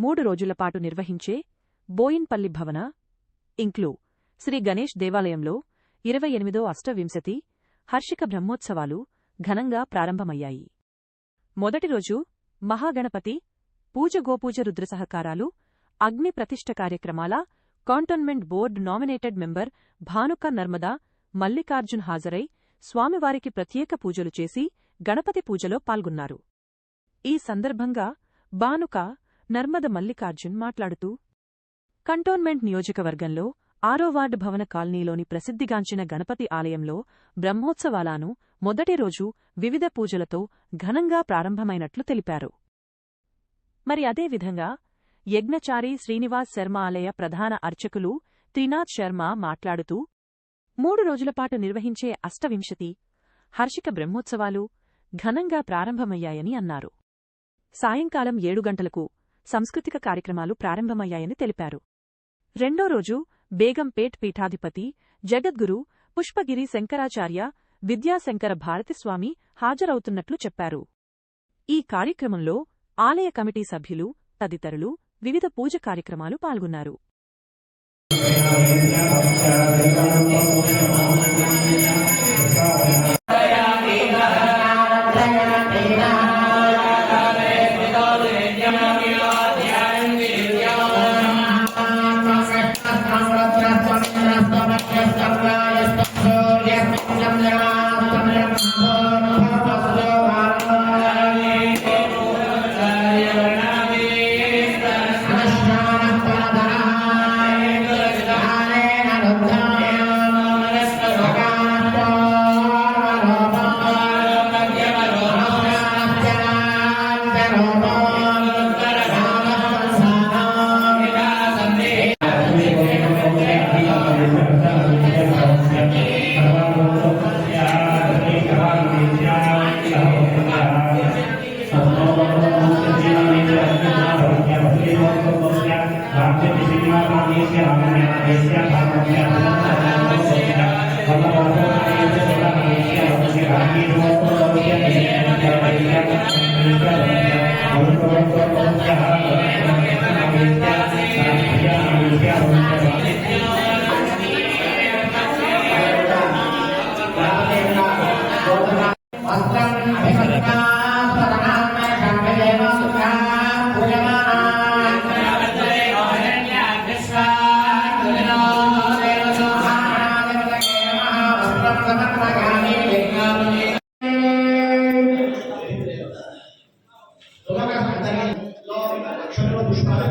3 రోజుల పాటు నిర్వహించే బోయిన్పల్లి భవన ఇంక్లు శ్రీ గణేష్ దేవాలయంలో 28వ అష్టవింశతి హర్షిక బ్రహ్మోత్సవాలు ఘనంగా ప్రారంభమయ్యాయి. మొదటి రోజు మహాగణపతి పూజ, గోపూజ, రుద్రసహకారాలు, అగ్ని ప్రతిష్ఠ కార్యక్రమాల cantonment board nominated member Bhanuka Narmada Mallikarjun హాజరై స్వామివారికి ప్రత్యేక పూజలు చేసి గణపతి పూజలో పాల్గొన్నారు. ఈ సందర్భంగా భానుక నర్మద మల్లికార్జున్ మాట్లాడుతూ, కంటోన్మెంట్ నియోజకవర్గంలో 6వ వార్డు భవన కాలనీలోని ప్రసిద్ధిగాంచిన గణపతి ఆలయంలో బ్రహ్మోత్సవాలను మొదటి రోజు వివిధ పూజలతో ఘనంగా ప్రారంభమైనట్లు తెలిపారు. మరి అదేవిధంగా యజ్ఞచారి శ్రీనివాస్ శర్మ ఆలయ ప్రధాన అర్చకులు త్రినాథ్ శర్మ మాట్లాడుతూ, 3 రోజులపాటు నిర్వహించే అష్టవింశతి హర్షిక బ్రహ్మోత్సవాలు ఘనంగా ప్రారంభమయ్యాయని అన్నారు. సాయంకాలం 7 గంటలకు సాంస్కృతిక కార్యక్రమాలు ప్రారంభమయ్యాయని తెలిపారు. రెండో రోజు బేగంపేట్ పీఠాధిపతి జగద్గురు పుష్పగిరి శంకరాచార్య విద్యాశంకర భారతిస్వామి హాజరవుతున్నట్లు చెప్పారు. ఈ కార్యక్రమంలో ఆలయ కమిటీ సభ్యులు తదితరులు వివిధ పూజ కార్యక్రమాలు పాల్గొన్నారు. పుష్పాలు